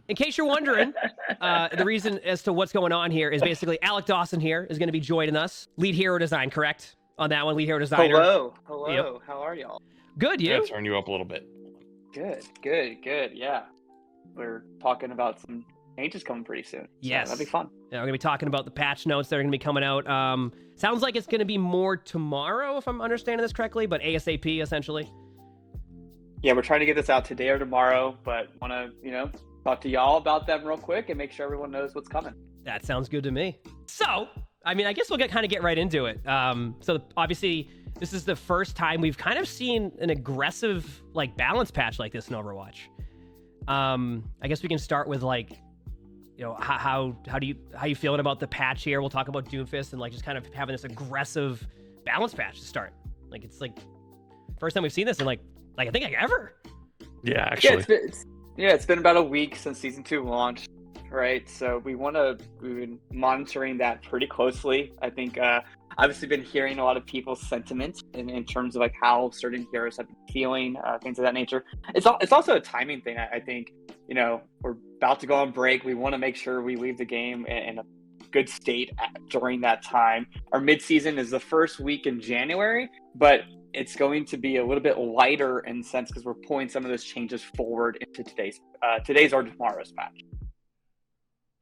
in case you're wondering, the reason as to what's going on here is basically Alec Dawson here is going to be joining us. Lead hero design, correct? On that one, lead hero designer. Hello. Yep. How are y'all? Good, you? I'm gonna turn you up a little bit. Good. Yeah. We're talking about some changes coming pretty soon. So Yes. that'll be fun. Yeah, we're going to be talking about the patch notes that are going to be coming out. Sounds like it's going to be more tomorrow, if I'm understanding this correctly, but ASAP, essentially. Yeah, we're trying to get this out today or tomorrow, but want to, talk to y'all about them real quick and make sure everyone knows what's coming. That sounds good to me. So, I guess we'll get right into it. So obviously, this is the first time we've kind of seen an aggressive balance patch like this in Overwatch. I guess we can start with how you feeling about the patch here? We'll talk about Doomfist and just kind of having this aggressive balance patch to start. It's first time we've seen this in I think ever. Yeah, actually. It's been about a week since season 2 launched, right? So we've been monitoring that pretty closely. I think obviously been hearing a lot of people's sentiment in terms of how certain heroes have been feeling, things of that nature. It's also a timing thing. I think, we're about to go on break. We want to make sure we leave the game in a good state during that time. Our mid-season is the first week in January, but it's going to be a little bit lighter in sense because we're pulling some of those changes forward into today's or tomorrow's match.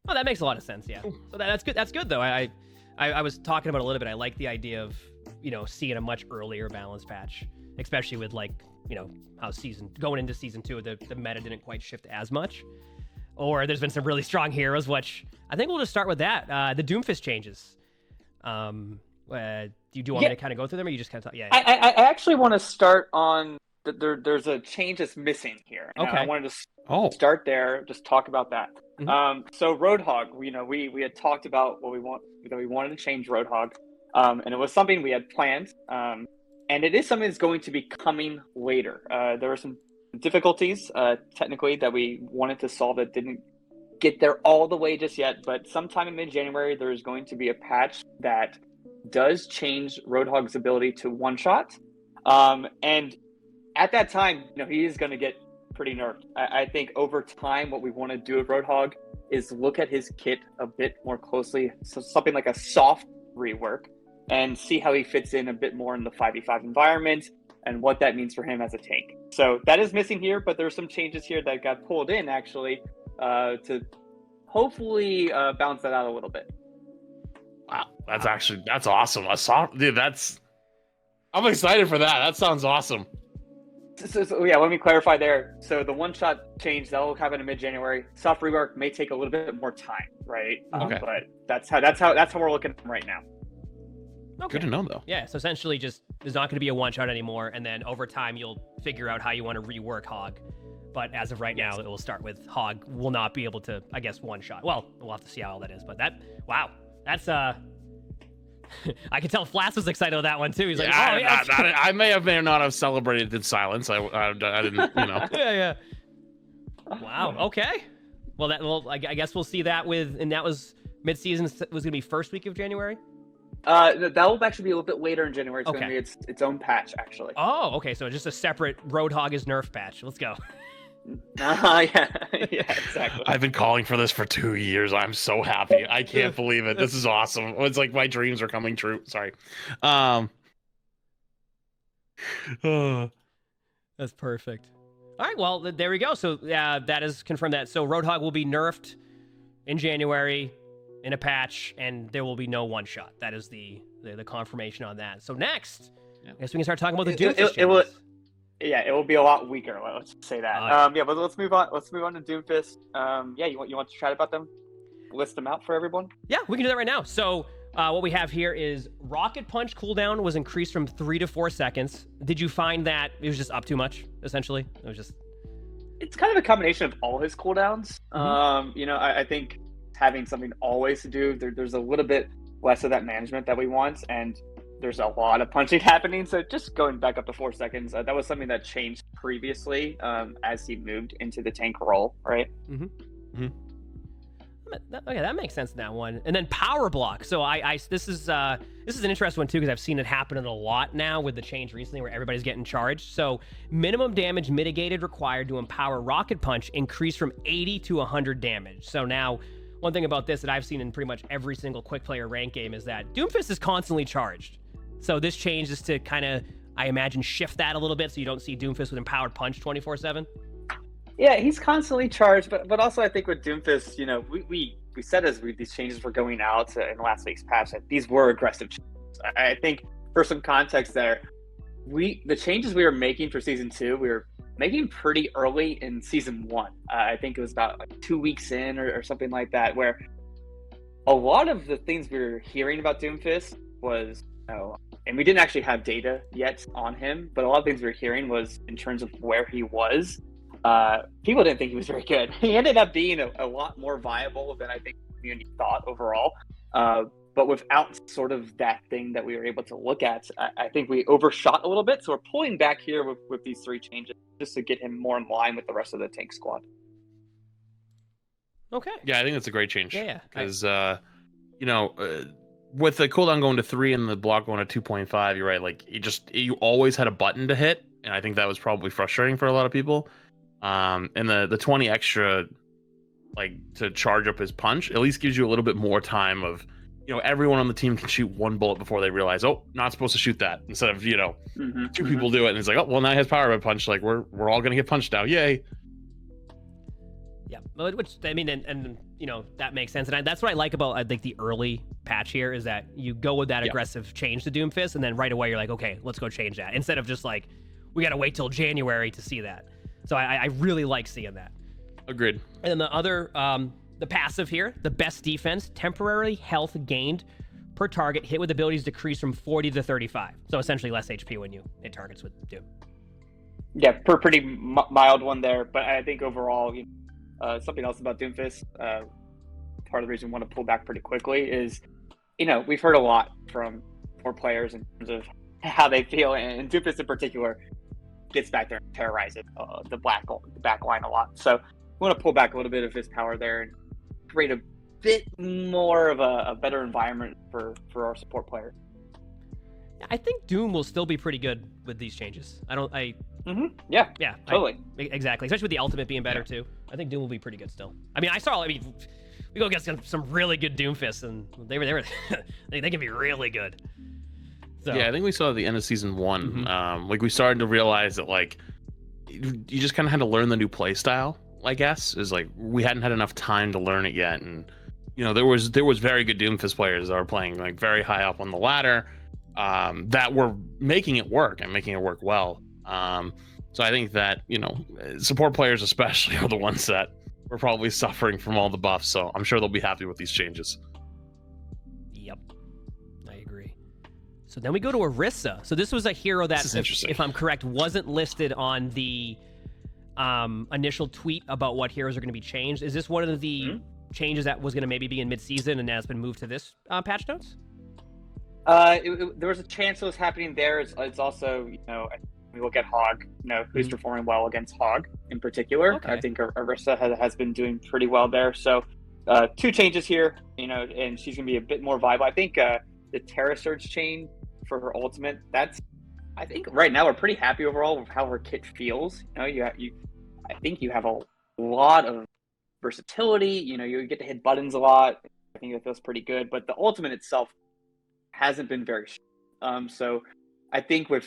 Oh, that makes a lot of sense. Yeah. So that's good. That's good though. I was talking about it a little bit. I like the idea of seeing a much earlier balance patch, especially with how going into season 2 the meta didn't quite shift as much, or there's been some really strong heroes. Which I think we'll just start with that. The Doomfist changes. Do you want me to kind of go through them, or you just kind of talk? Yeah. I actually want to start on there's a change that's missing here. Okay. I wanted to start there, just talk about that. Mm-hmm. So Roadhog, we had talked about we wanted to change Roadhog, and it was something we had planned, and it is something that's going to be coming later. There were some difficulties technically that we wanted to solve that didn't get there all the way just yet, but sometime in mid-January there's going to be a patch that does change Roadhog's ability to one-shot, and at that time, he is going to get pretty nerfed. I think over time, what we want to do with Roadhog is look at his kit a bit more closely, so something like a soft rework, and see how he fits in a bit more in the 5v5 environment and what that means for him as a tank. So that is missing here, but there's some changes here that got pulled in actually to hopefully balance that out a little bit. Wow, that's awesome. I'm excited for that. That sounds awesome. So yeah, let me clarify there. So the one-shot change that will happen in mid-January. Soft rework may take a little bit more time, right? Okay. But that's how we're looking at them right now. Okay. Good to know, though. Yeah. So essentially, just there's not going to be a one-shot anymore, and then over time you'll figure out how you want to rework Hog. But as of right now, it will start with Hog will not be able to, I guess, one-shot. Well, we'll have to see how all that is. But that's I can tell Flats was excited with that one too. He's like, I may or not have celebrated in silence. I didn't, Yeah. Wow. Okay. Well, I guess we'll see that and that was mid-season. Was going to be first week of January. That will actually be a little bit later in January. It's going to be its own patch actually. Oh, okay. So just a separate Roadhog is nerf patch. Let's go. Yeah, exactly. I've been calling for this for 2 years. I'm so happy. I can't believe it. This is awesome. It's like my dreams are coming true. Sorry. That's perfect. All right, well, there we go. So that is confirmed that. So Roadhog will be nerfed in January in a patch, and there will be no one-shot. That is the confirmation on that. So next, I guess we can start talking about the Doomfist. It will be a lot weaker. Let's say that. But let's move on. Let's move on to Doomfist. You want to chat about them? List them out for everyone. Yeah, we can do that right now. So what we have here is Rocket Punch cooldown was increased from 3 to 4 seconds. Did you find that it was just up too much? Essentially, it was just. It's kind of a combination of all his cooldowns. Mm-hmm. I think having something always to do, there's a little bit less of that management that we want, and there's a lot of punching happening, so just going back up to 4 seconds, that was something that changed previously as he moved into the tank role, right? Mm-hmm. That Okay, that makes sense in that one. And then power block. So this is an interesting one too, because I've seen it happen a lot now with the change recently where everybody's getting charged. So minimum damage mitigated required to empower rocket punch increased from 80 to 100 damage. So now one thing about this that I've seen in pretty much every single quick player rank game is that Doomfist is constantly charged. So this change is to kind of, I imagine, shift that a little bit so you don't see Doomfist with empowered punch 24/7. Yeah, he's constantly charged, but also I think with Doomfist, we said as these changes were going out in last week's patch that these were aggressive changes. I think for some context there, the changes we were making for season 2, we were making pretty early in season 1. I think it was about like 2 weeks in or something like that, where a lot of the things we were hearing about Doomfist was, and we didn't actually have data yet on him, but a lot of things we were hearing was in terms of where he was. People didn't think he was very good. He ended up being a lot more viable than I think the community thought overall. But without sort of that thing that we were able to look at, I think we overshot a little bit. So we're pulling back here with these 3 changes just to get him more in line with the rest of the tank squad. Okay. Yeah, I think that's a great change. Yeah. Because, with the cooldown going to 3 and the block going to 2.5, you're right. Like, you always had a button to hit. And I think that was probably frustrating for a lot of people. And the 20 extra, like, to charge up his punch at least gives you a little bit more time of, everyone on the team can shoot 1 bullet before they realize, oh, not supposed to shoot that, instead of 2 people do it and it's like, oh, well, now he has power of a punch, like we're all gonna get punched now, yay. Yeah, which I mean, and that makes sense, and that's what I like about, I think, the early patch here is that you go with that aggressive change to Doomfist, and then right away you're like, okay, let's go change that, instead of just like we gotta wait till January to see that. So I really like seeing that. Agreed. And then the other, the passive here, the best defense, temporarily health gained per target hit with abilities decreased from 40 to 35. So essentially less HP when you hit targets with Doom. Yeah, pretty mild one there. But I think overall, something else about Doomfist, part of the reason we want to pull back pretty quickly is, we've heard a lot from players in terms of how they feel, and Doomfist in particular gets back there and terrorizes the back line a lot. So we want to pull back a little bit of his power there and create a bit more of a better environment for our support players. I think Doom will still be pretty good with these changes. Yeah, totally. Exactly. Especially with the ultimate being better too. I think Doom will be pretty good still. I mean, we go against some really good Doomfists, and they can be really good. So. Yeah, I think we saw at the end of season 1, like we started to realize that like you just kind of had to learn the new play style. I guess is like we hadn't had enough time to learn it yet, and there was very good Doomfist players that are playing like very high up on the ladder that were making it work and making it work well. So I think that support players especially are the ones that were probably suffering from all the buffs. So I'm sure they'll be happy with these changes. Yep, I agree. So then we go to Orisa. So this was a hero that, if I'm correct, wasn't listed on the initial tweet about what heroes are going to be changed. Is this one of the changes that was going to maybe be in mid-season and has been moved to this patch notes? There was a chance it was happening there. It's also, we look at Hog, who's performing well against Hog in particular. Okay. I think Orisa has been doing pretty well there. So 2 changes here, and she's going to be a bit more viable. I think the Terra Surge chain for her ultimate, I think right now we're pretty happy overall with how her kit feels. I think you have a lot of versatility. You get to hit buttons a lot. I think that feels pretty good. But the ultimate itself hasn't been very strong. So I think with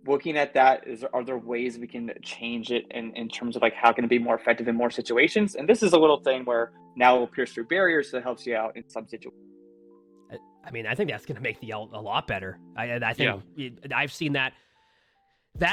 looking at that, are there ways we can change it in terms of like how can it be more effective in more situations? And this is a little thing where now it will pierce through barriers, so it helps you out in some situations. I mean, I think that's going to make the ult a lot better. I think I've seen that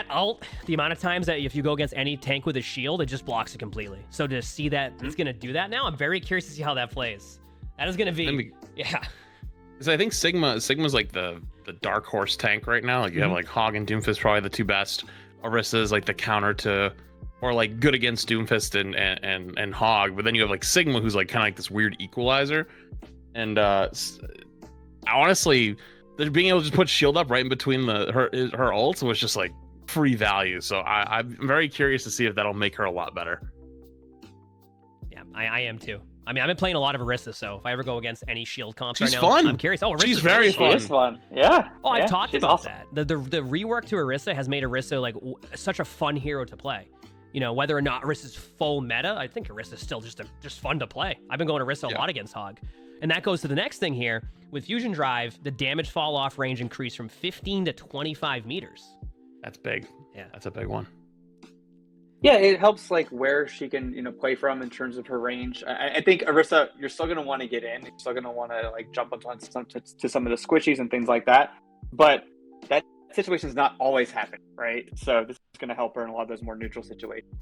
ult, the amount of times that if you go against any tank with a shield, it just blocks it completely. So to see that it's going to do that now, I'm very curious to see how that plays. That is going to be, Because I think Sigma's like the dark horse tank right now. Like you have like Hog and Doomfist, probably the 2 best. Orisa is like the counter to, or like good against Doomfist and Hog. But then you have like Sigma, who's like kind of like this weird equalizer. And honestly, being able to just put shield up right in between her ults was just like free value. So I'm very curious to see if that'll make her a lot better. Yeah, I am too. I mean, I've been playing a lot of Orisa, so if I ever go against any shield comps She's right now, fun. I'm curious. Oh, Orisa's She's very She is fun. Yeah. Oh, I've yeah, talked she's about awesome. that. The rework to Orisa has made Orisa like such a fun hero to play. You know, whether or not Orisa's full meta, I think Orisa's still just fun to play. I've been going Orisa a lot against Hog. And that goes to the next thing here. With Fusion Drive, the damage fall off range increased from 15 to 25 meters. That's big. Yeah. That's a big one. Yeah, it helps like where she can, play from in terms of her range. I think Orisa, you're still going to want to get in. You're still going to want to like jump up on to some of the squishies and things like that. But that situation is not always happening, right? So this is going to help her in a lot of those more neutral situations.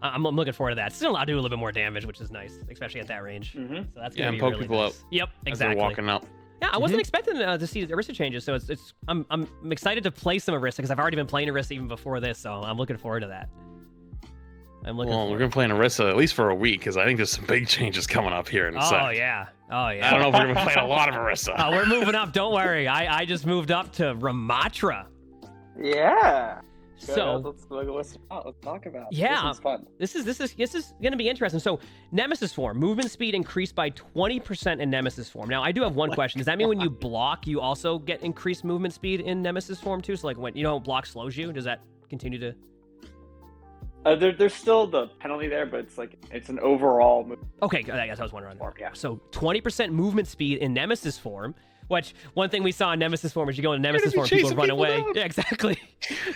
I'm looking forward to that. Still allowed to do a little bit more damage, which is nice, especially at that range. Mm-hmm. So that's Yeah, gonna and be poke really people nice. out Yep, as exactly. they're walking up. Yeah, I wasn't expecting to see the Orisa changes, so I'm excited to play some Orisa because I've already been playing Orisa even before this, so I'm looking forward to that. We're gonna play an Orisa at least for a week because I think there's some big changes coming up here in a sec. Oh yeah. I don't know if we're gonna play a lot of Orisa. Oh, we're moving up. Don't worry. I just moved up to Ramatra. Yeah. So let's talk about. Yeah, this is fun. This is going to be interesting. So Nemesis form, movement speed increased by 20% in Nemesis form. Now I do have one question. Does that mean when you block, you also get increased movement speed in Nemesis form too? So like when block slows you, does that continue to? There's still the penalty there, but it's an overall move. Okay, I guess I was wondering. Form, yeah. So 20% movement speed in Nemesis form. Which one thing we saw in Nemesis form is you go into Nemesis form, people run away. Down. Yeah, exactly.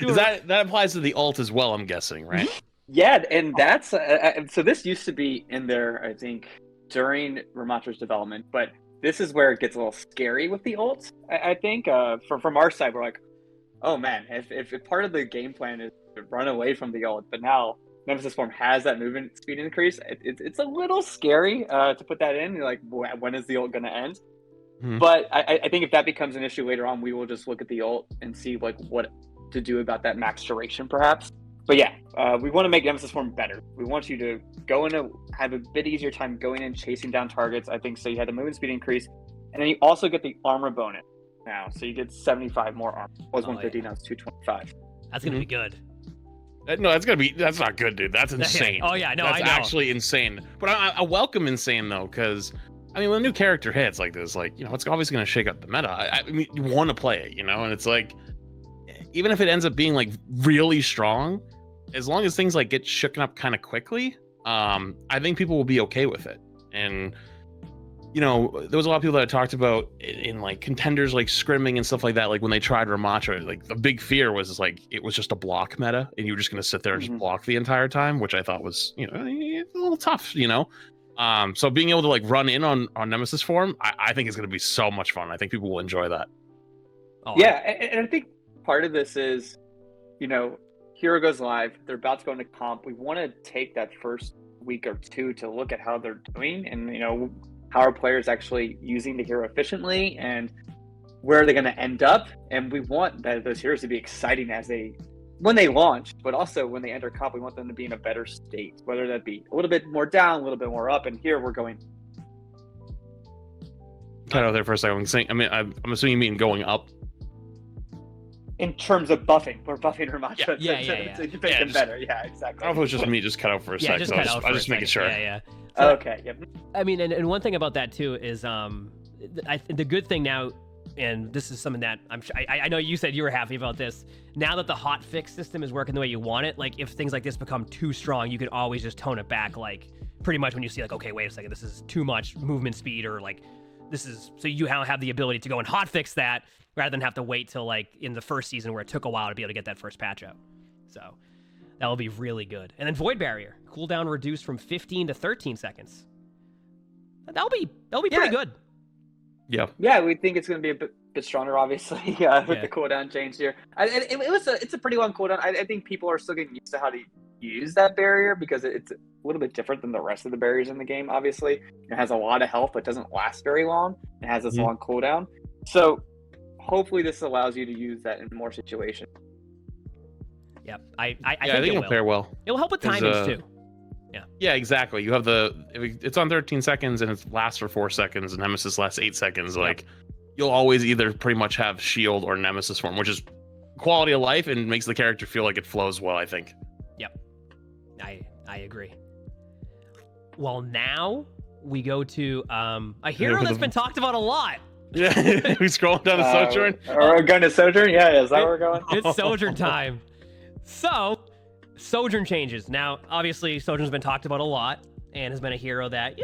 That applies to the ult as well, I'm guessing, right? Yeah, and that's so this used to be in there, I think, during Ramatra's development, but this is where it gets a little scary with the ult. I think from our side, we're like, oh man, if part of the game plan is to run away from the ult, but now Nemesis form has that movement speed increase, it's a little scary to put that in. You're like, when is the ult going to end? But I think if that becomes an issue later on, we will just look at the ult and see like what to do about that max duration, perhaps. But yeah, we want to make Nemesis form better. We want you to go in have a bit easier time going in chasing down targets. I think so. You had the movement speed increase, and then you also get the armor bonus now. So you get 75 more armor. It was 150, now it's 225. That's gonna be good. No, that's not good, dude. That's insane. Oh yeah, no, that's I know. Actually insane. But I welcome insane though, because I mean, when a new character hits like this, like, it's obviously going to shake up the meta. I mean, you want to play it, and it's like, even if it ends up being like really strong, as long as things like get shooken up kind of quickly, I think people will be okay with it. And, there was a lot of people that talked about in like contenders, like scrimming and stuff like that. Like when they tried Ramatra, like the big fear was like, it was just a block meta and you were just going to sit there and just block the entire time, which I thought was, a little tough, So being able to like run in on Nemesis form, I think is going to be so much fun. I think people will enjoy that. Oh, yeah, and I think part of this is, Hero goes live. They're about to go into comp. We want to take that first week or two to look at how they're doing and, how are players actually using the hero efficiently and where are they going to end up. And we want those heroes to be exciting when they launch, but also when they enter comp, we want them to be in a better state, whether that be a little bit more down, a little bit more up. And here we're going. Cut out there for a second. I'm assuming you mean going up. In terms of buffing, we're buffing Ramatra Yeah. to make them better. Yeah, exactly. I don't know if it was just me just cut out for a second. Just cut out I was just making sure. Yeah. So, okay. Yep. I mean, and one thing about that too is, the good thing now, and this is something that I know you said you were happy about this. Now that the hot fix system is working the way you want it, like if things like this become too strong, you can always just tone it back. Like pretty much when you see like, okay, wait a second, this is too much movement speed, or like this is, so you have the ability to go and hot fix that rather than have to wait till like in the first season where it took a while to be able to get that first patch out. So that will be really good. And then Void Barrier cooldown reduced from 15 to 13 seconds. That'll be pretty good. Yeah, we think it's going to be a bit stronger, obviously, with the cooldown change here. It's a pretty long cooldown. I think people are still getting used to how to use that barrier because it's a little bit different than the rest of the barriers in the game, obviously. It has a lot of health, but doesn't last very long. It has this long cooldown. So hopefully this allows you to use that in more situations. Yep. I think it'll pair well. It'll help with timings too. Yeah, exactly. You have it's on 13 seconds and it lasts for 4 seconds, and Nemesis lasts 8 seconds. Like, you'll always either pretty much have shield or Nemesis form, which is quality of life and makes the character feel like it flows well, I think. Yep. I agree. Well, now we go to a hero that's been talked about a lot. Yeah, we scrolling down to Sojourn. We're going to Sojourn? Yeah, is that where we're going? It's Sojourn time. So, Sojourn changes. Now, obviously, Sojourn's been talked about a lot and has been a hero that,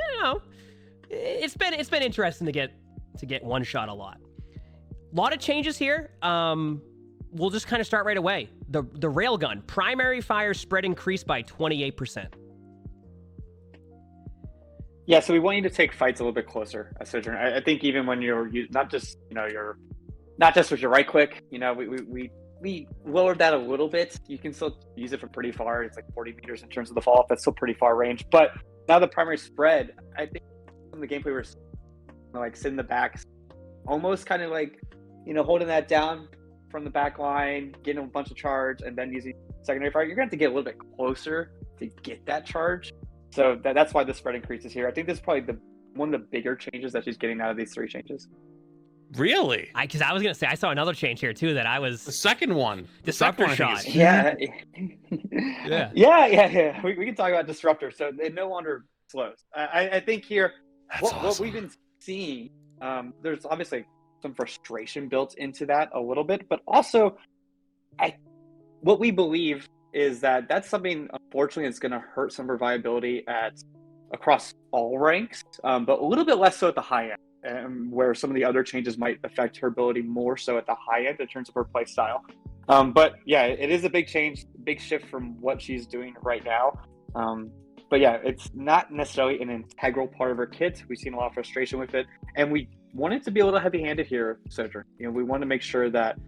it's been interesting to get one shot a lot. A lot of changes here. We'll just kind of start right away. The railgun primary fire spread increased by 28%. Yeah, so we want you to take fights a little bit closer, Sojourn. I think even when you're not just with your right click, we lowered that a little bit. You can still use it from pretty far. It's like 40 meters in terms of the fall off. That's still pretty far range. But now the primary spread, I think from the gameplay we're like sitting in the back, almost kind of like, holding that down from the back line, getting a bunch of charge, and then using secondary fire. You're going to have to get a little bit closer to get that charge. So that's why the spread increases here. I think this is probably one of the bigger changes that she's getting out of these 3 changes. Really? Because I was going to say, I saw another change here, too, that I was... The second one. Disruptor shot. Yeah. Yeah. We can talk about Disruptor. So it no longer slows. I think here, what we've been seeing, there's obviously some frustration built into that a little bit, but also what we believe is that that's something, unfortunately, that's going to hurt some of her viability across all ranks, but a little bit less so at the high end, where some of the other changes might affect her ability more so at the high end in terms of her play style. But yeah, it is a big change, big shift from what she's doing right now. But yeah, it's not necessarily an integral part of her kit. We've seen a lot of frustration with it, and we wanted to be a little heavy-handed here, Sojourn. We want to make sure that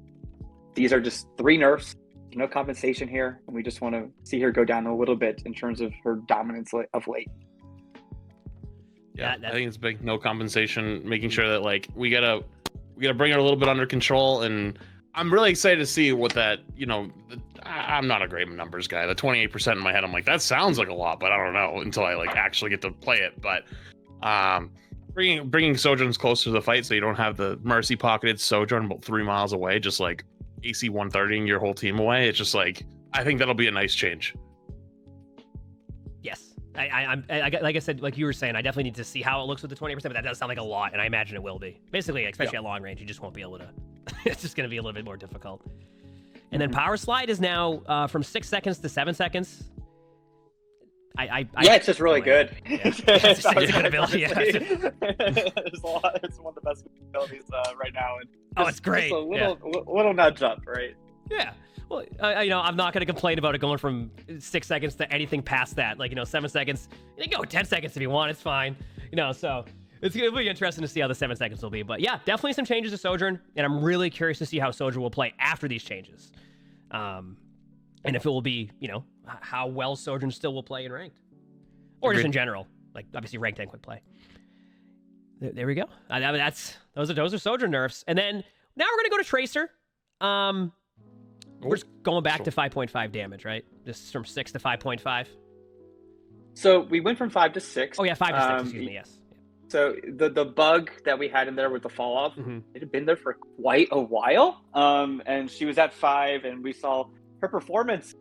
these are just 3 nerfs. No compensation here, and we just want to see her go down a little bit in terms of her dominance of late. Yeah, I think it's big. No compensation, making sure that we gotta bring her a little bit under control, and I'm really excited to see what that. I'm not a great numbers guy. The 28% in my head, I'm like, that sounds like a lot, but I don't know until I actually get to play it. But bringing Sojourns closer to the fight, so you don't have the mercy pocketed Sojourn about 3 miles away, just like AC 130ing your whole team away. It's just I think that'll be a nice change. Yes. I like I said, like you were saying, I definitely need to see how it looks with the 20%, but that does sound like a lot, and I imagine it will be. Basically, especially at long range, you just won't be able to. It's just going to be a little bit more difficult. And then power slide is now from 6 seconds to 7 seconds. It's just really good. Yeah. It's a good ability. Yeah. It's one of the best abilities right now. And it's great. Just a little nudge up, right? Yeah. Well, I'm not going to complain about it going from 6 seconds to anything past that. 7 seconds. You can go 10 seconds if you want. It's fine. So it's going to be interesting to see how the 7 seconds will be. But yeah, definitely some changes to Sojourn, and I'm really curious to see how Sojourn will play after these changes. And if it will be, how well Sojourn still will play in ranked. Or just in general. Obviously ranked and quick play. There we go. Those are Sojourn nerfs. And then now we're going to go to Tracer. We're just going back to 5.5 damage, right? Just from 6 to 5.5. So we went from 5 to 6. Oh yeah, 5 to 6, excuse me, yes. So the bug that we had in there with the fall off, it had been there for quite a while. And she was at 5, and we saw her performance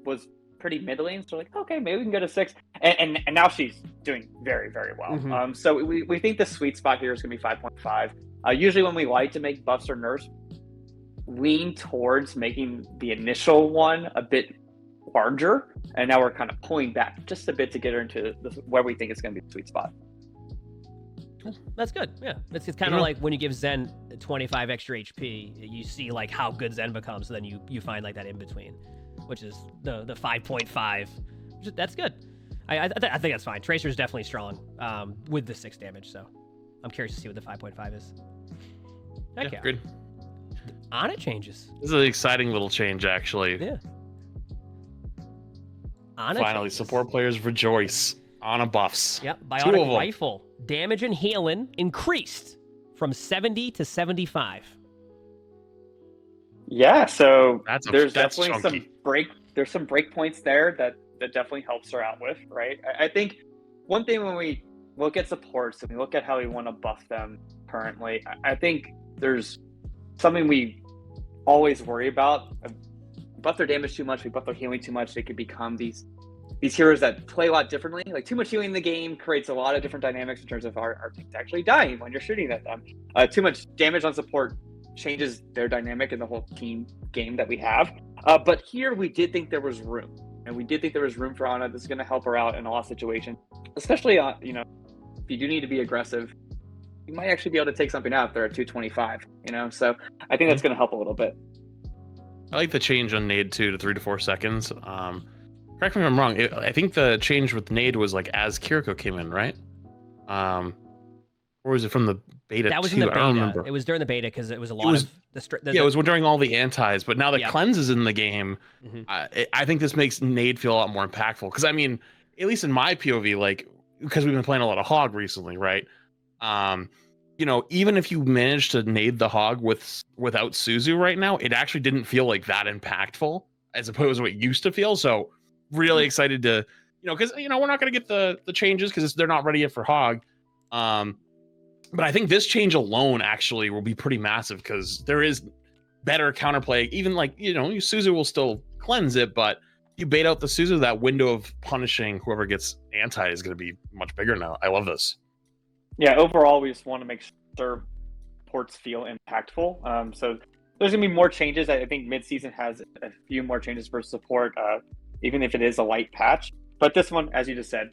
was pretty middling. So okay, maybe we can go to 6. And now she's doing very, very well. So we think the sweet spot here is going to be 5.5. Usually when we like to make buffs or nerfs, lean towards making the initial one a bit larger. And now we're kind of pulling back just a bit to get her into where we think it's going to be the sweet spot. That's good. Yeah, it's kind of like when you give Zen 25 extra HP, you see how good Zen becomes. So then you find that in between, which is the 5.5. That's good. I think that's fine. Tracer's definitely strong with the 6 damage. So I'm curious to see what the 5.5 is. Okay. Good. Ana changes. This is an exciting little change, actually. Yeah. Ana finally, changes. Support players rejoice. Ana buffs. Yep. Bionic rifle. Damage and healing increased from 70 to 75. Yeah, so there's definitely chunky. There's some break points there that definitely helps her out with, right? I think one thing when we look at supports and we look at how we want to buff them currently, I think there's something we always worry about. Buff their damage too much, we buff their healing too much, they could become these these heroes that play a lot differently. Like too much healing in the game creates a lot of different dynamics in terms of our teams actually dying when you're shooting at them. Too much damage on support changes their dynamic in the whole team game that we have. But here we did think there was room. And we did think there was room for Ana. This is going to help her out in a lot of situations, especially if you do need to be aggressive, you might actually be able to take something out if they're at 225, So I think that's going to help a little bit. I like the change on nade 2 to 3 to 4 seconds. Correct me if I'm wrong. I think the change with nade was like as Kiriko came in, right? Or was it from the beta? That was too? in the I don't beta. remember. It was during the beta because it was a lot of it was during all the antis. But now that cleanse is in the game, I think this makes nade feel a lot more impactful. Because I mean, at least in my POV, like because we've been playing a lot of hog recently, right? Even if you manage to nade the hog without Suzu right now, it actually didn't feel like that impactful as opposed to what it used to feel. So really excited to, because we're not going to get the changes because they're not ready yet for hog. But I think this change alone actually will be pretty massive because there is better counterplay. Even like Suzu will still cleanse it, but you bait out the Suzu, that window of punishing whoever gets anti is going to be much bigger now. I love this. Yeah, overall, we just want to make sure ports feel impactful. So there's going to be more changes. I think mid-season has a few more changes for support, even if it is a light patch. But this one, as you just said,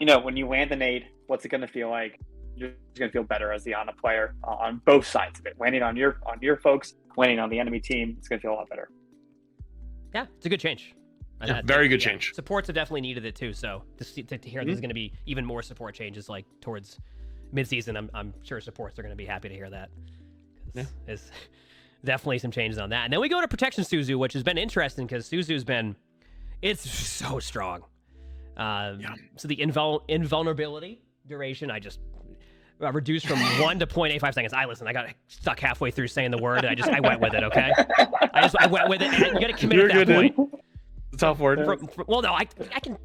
when you land the nade, what's it going to feel like? You're going to feel better as the Ana player on both sides of it. Landing on your folks, landing on the enemy team, it's going to feel a lot better. Yeah, it's a good change. Yeah, very good change. Supports have definitely needed it too. So to hear there's going to be even more support changes like towards mid-season, I'm sure supports are going to be happy to hear that. There's definitely some changes on that. And then we go to protection Suzu, which has been interesting because Suzu's it's so strong. So the invulnerability duration, I just reduced from 1 to 0.85 seconds. I got stuck halfway through saying the word, and I went with it, okay? I went with it. And you got to commit at that point. It's a tough word. I can...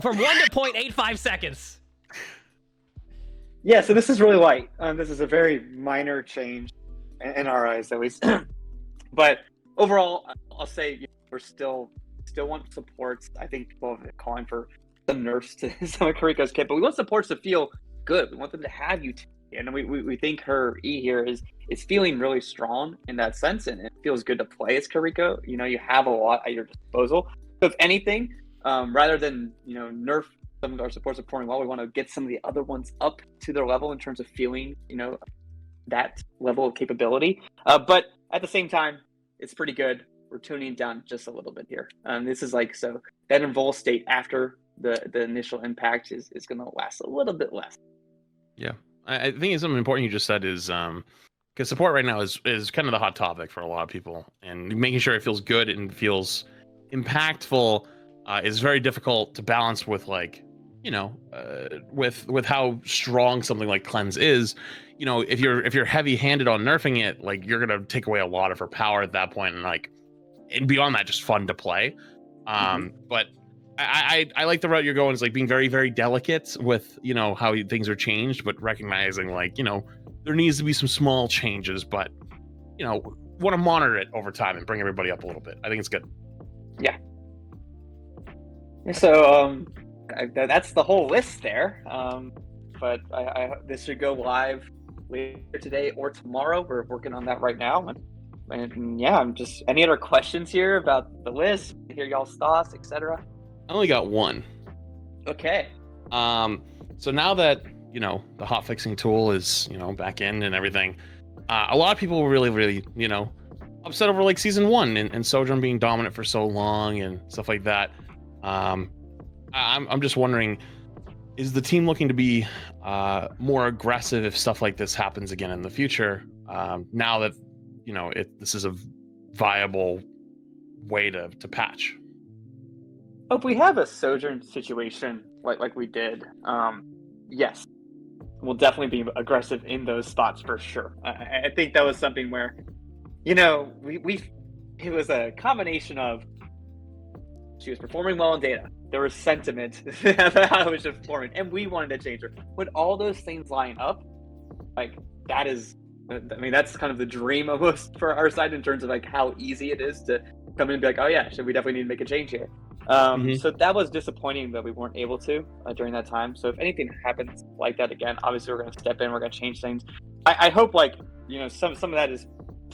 From 1 to 0.85 seconds. Yeah, so this is really light. This is a very minor change in our eyes, at least. But overall, I'll say we're still want supports. I think people are calling for some nerfs to some of Kiriko's kit, but we want supports to feel good. We want them to have utility. And we think her E here is feeling really strong in that sense, and it feels good to play as Kiriko. You have a lot at your disposal. So if anything, rather than nerf some of our supports are performing well, we want to get some of the other ones up to their level in terms of feeling, that level of capability. But at the same time, it's pretty good. We're tuning down just a little bit here. This is so that invul state after the initial impact is going to last a little bit less. Yeah, I think something important you just said is because support right now is kind of the hot topic for a lot of people, and making sure it feels good and feels impactful is very difficult to balance with with how strong something like cleanse is. If you're heavy-handed on nerfing it, you're gonna take away a lot of her power at that point, and beyond that, just fun to play. But I like the route you're going. Is being very, very delicate with how things are changed, but recognizing there needs to be some small changes, but want to monitor it over time and bring everybody up a little bit. I think it's good. Yeah. So that's the whole list there. But this should go live later today or tomorrow. We're working on that right now. And yeah, I'm just any other questions here about the list? Hear y'all's thoughts, etc. I only got one. Okay. So now that the hot fixing tool is back in and everything, a lot of people were really, really upset over season 1 and Sojourn being dominant for so long and stuff like that. I'm just wondering, is the team looking to be more aggressive if stuff like this happens again in the future? Now that this is a viable way to patch. If we have a Sojourn situation like we did, yes, we'll definitely be aggressive in those spots for sure. I think that was something where, it was a combination of she was performing well in data. There was sentiment about how she was performing, and we wanted to change her. When all those things line up, that is, that's kind of the dream almost for our side in terms of how easy it is to come in and be oh yeah, we definitely need to make a change here. So that was disappointing that we weren't able to during that time. So if anything happens like that again, obviously we're going to step in. We're going to change things. I hope some of that is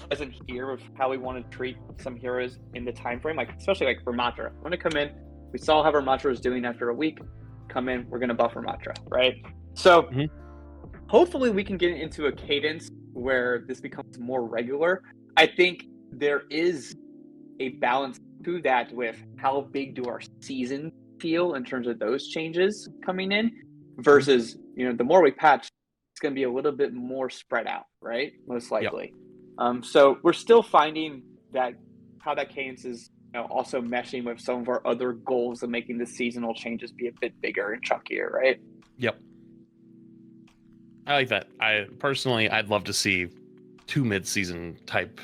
present here of how we want to treat some heroes in the time frame, especially like Ramatra. I want to come in. We saw how Ramatra was doing after a week. Come in, we're going to buff Ramatra, right? So hopefully we can get into a cadence where this becomes more regular. I think there is a balance to that with how big do our seasons feel in terms of those changes coming in versus, the more we patch, it's going to be a little bit more spread out, right? Most likely. So we're still finding that how that cadence is also meshing with some of our other goals of making the seasonal changes be a bit bigger and chunkier, right? Yep. I like that. I'd love to see 2 mid-season type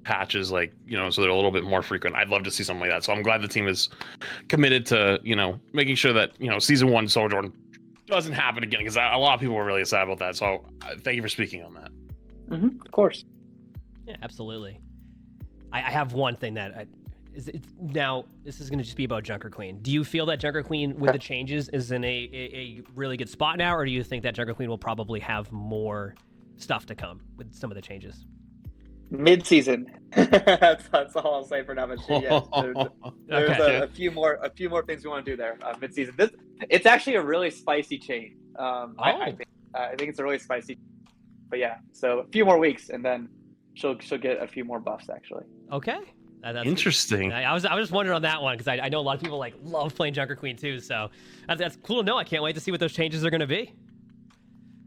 patches, so they're a little bit more frequent. I'd love to see something like that. So I'm glad the team is committed to, making sure that, season 1 Sojourn doesn't happen again, because a lot of people were really sad about that. So thank you for speaking on that. Of course. Yeah, absolutely. I have one thing that now this is going to just be about Junker Queen. Do you feel that Junker Queen with the changes is in a really good spot now, or do you think that Junker Queen will probably have more stuff to come with some of the changes? Mid-season. that's all I'll say for now. But yes, there's Okay. a few more things we want to do there. Mid-season. It's actually a really spicy change. I think it's a really spicy. But yeah, so a few more weeks, and then she'll get a few more buffs actually. Okay. That's interesting. I was just wondering on that one because I know a lot of people love playing Junker Queen too. So that's cool to know. I can't wait to see what those changes are going to be.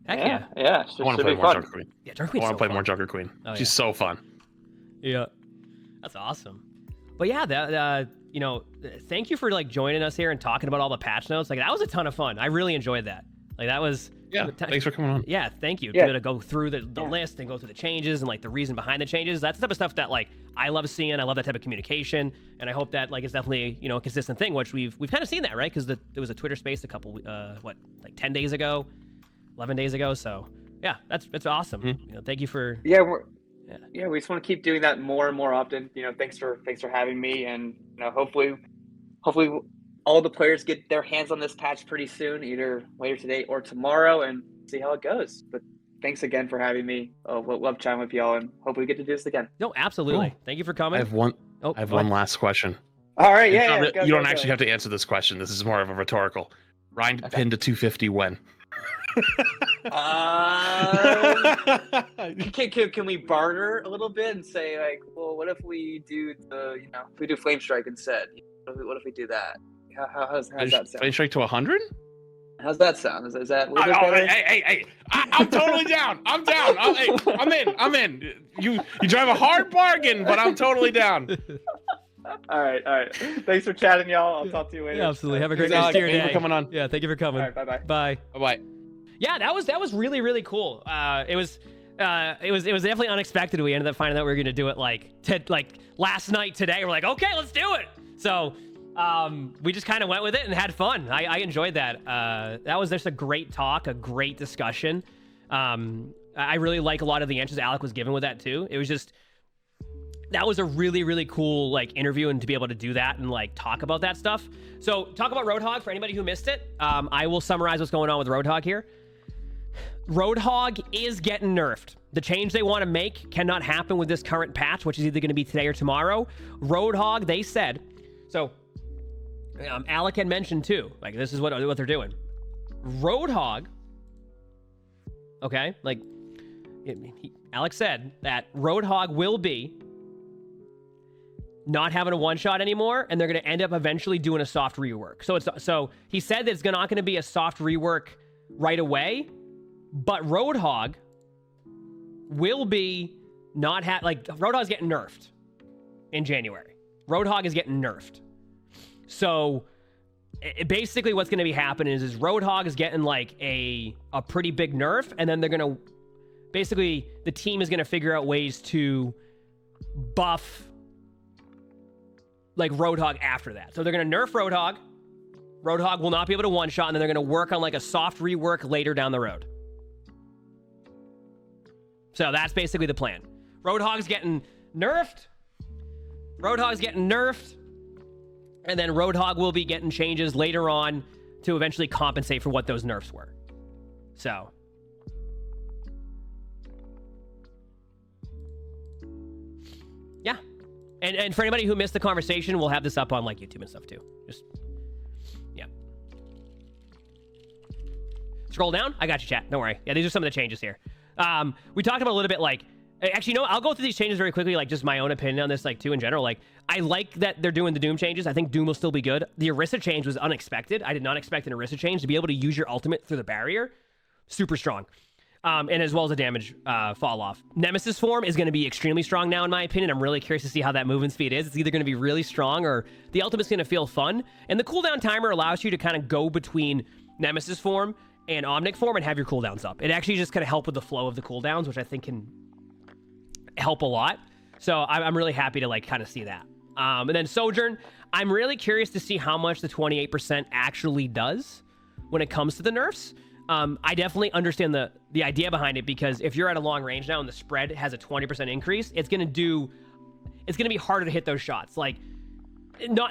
Heck yeah. Yeah. I want to play more Junker Queen. Yeah, Junker Queen. I want to play more Junker Queen. Oh, She's so fun. Yeah, that's awesome. But yeah, thank you for joining us here and talking about all the patch notes. That was a ton of fun. I really enjoyed that. That was. Yeah, thanks for coming on. Yeah, thank you. Yeah. To go through the list and go through the changes and the reason behind the changes. That's the type of stuff that I love seeing. I love that type of communication, and I hope that it's definitely a consistent thing. Which we've kind of seen that, right? Because there was a Twitter space a couple 10 days ago, 11 days ago. So yeah, that's awesome. Thank you for we just want to keep doing that more and more often. Thanks for having me, and hopefully all the players get their hands on this patch pretty soon, either later today or tomorrow, and see how it goes. But thanks again for having me. Love chatting with y'all, and hopefully we get to do this again. No, absolutely. Cool. Thank you for coming. I have one last question. All right, You don't actually have to answer this question. This is more of a rhetorical. Ryan pinned to 250 when? Can we barter a little bit and say what if we do Flame Strike instead? What if we do that? How's that sound? Flame Strike to 100? How's that sound? Is that a little bit better? Hey! I'm totally down. I'm down. I'm in. You drive a hard bargain, but I'm totally down. All right. Thanks for chatting, y'all. I'll talk to you later. Yeah, absolutely. Have a great Thanks, rest of your Alec. day. Thanks for coming on. Yeah, thank you for coming. All right, bye-bye. Bye. Bye-bye. Yeah, that was really, really cool. It was definitely unexpected. We ended up finding out we were going to do it last night today. We're like, okay, let's do it. So we just kind of went with it and had fun. I enjoyed that. That was just a great talk, a great discussion. I really like a lot of the answers Alec was given with that too. It was just, that was a really, really cool interview, and to be able to do that and talk about that stuff. So talk about Roadhog for anybody who missed it. I will summarize what's going on with Roadhog here. Roadhog is getting nerfed. The change they want to make cannot happen with this current patch, which is either going to be today or tomorrow. Roadhog, they said, so Alec had mentioned too, this is what they're doing. Roadhog, okay, Alec said that Roadhog will be not having a one-shot anymore, and they're going to end up eventually doing a soft rework. So he said that it's not going to be a soft rework right away, but Roadhog will be Roadhog's getting nerfed in January. Roadhog is getting nerfed. So basically what's going to be happening is Roadhog is getting a pretty big nerf, and then they're going to basically, the team is going to figure out ways to buff Roadhog after that. So they're going to nerf Roadhog. Roadhog will not be able to one-shot, and then they're going to work on a soft rework later down the road. So that's basically the plan. Roadhog's getting nerfed. And then Roadhog will be getting changes later on to eventually compensate for what those nerfs were. So. Yeah. And for anybody who missed the conversation, we'll have this up on like YouTube and stuff too. Just, yeah. Scroll down. I got you, chat. Don't worry. Yeah, these are some of the changes here. We talked about a little bit like, actually, no, I'll go through these changes very quickly, like just my own opinion on this, like too in general. Like, I like that they're doing the Doom changes. I think Doom will still be good. The Orisa change was unexpected. I did not expect an Orisa change to be able to use your ultimate through the barrier. Super strong. And as well as a damage fall off. Nemesis form is going to be extremely strong now, in my opinion. I'm really curious to see how that movement speed is. It's either going to be really strong or the ultimate's going to feel fun. And the cooldown timer allows you to kind of go between Nemesis form and Omnic form and have your cooldowns up. It actually just kind of help with the flow of the cooldowns, which I think can help a lot. So I'm really happy to like kind of see that. And then Sojourn, I'm really curious to see how much the 28% actually does when it comes to the nerfs. I definitely understand the idea behind it, because if you're at a long range now and the spread has a 20% increase, it's going to be harder to hit those shots. Like,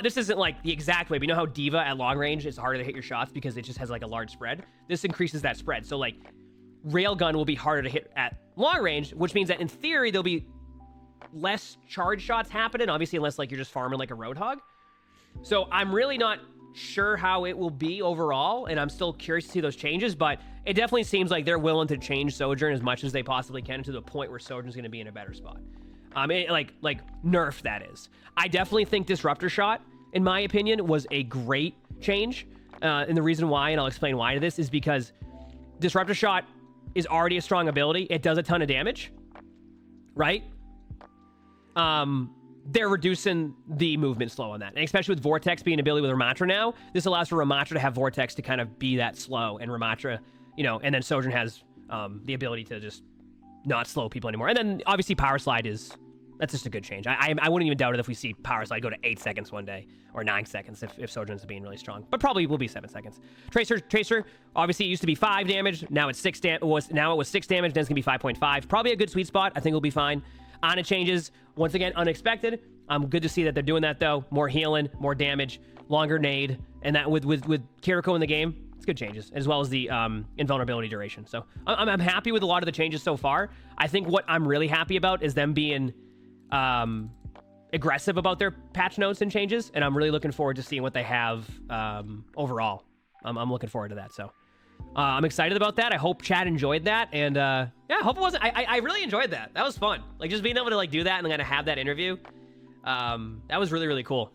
this isn't like the exact way, but you know how Diva at long range is harder to hit your shots because it just has like a large spread? This increases that spread. So like Railgun will be harder to hit at long range, which means that in theory, there'll be less charge shots happening, obviously, unless like you're just farming like a Roadhog. So I'm really not sure how it will be overall, and I'm still curious to see those changes, but it definitely seems like they're willing to change Sojourn as much as they possibly can to the point where Sojourn's going to be in a better spot. Like nerf, that is. I definitely think Disruptor Shot, in my opinion, was a great change. And the reason why, and I'll explain why to this, is because Disruptor Shot is already a strong ability. It does a ton of damage, right? They're reducing the movement slow on that. And especially with Vortex being an ability with Ramatra now, this allows for Ramatra to have Vortex to kind of be that slow, and Ramatra, and then Sojourn has the ability to just not slow people anymore. And then obviously Power Slide that's just a good change. I wouldn't even doubt it if we see Power Slide go to 8 seconds one day, or 9 seconds if Sojourn's being really strong, but probably will be 7 seconds. Tracer, obviously it used to be 5 damage. Now it's 6 damage. Now it was 6 damage. Then it's gonna be 5.5. Probably a good sweet spot. I think we'll be fine. Ana changes, once again, unexpected. Good to see that they're doing that though. More healing, more damage, longer nade, and that with Kiriko in the game, it's good changes, as well as the invulnerability duration. So I'm happy with a lot of the changes so far. I think what I'm really happy about is them being aggressive about their patch notes and changes, and I'm really looking forward to seeing what they have overall. I'm looking forward to that. So I'm excited about that. I hope chat enjoyed that, and yeah, I hope it wasn't. I really enjoyed that. That was fun. Like just being able to like do that and then kind of have that interview. That was really, really cool.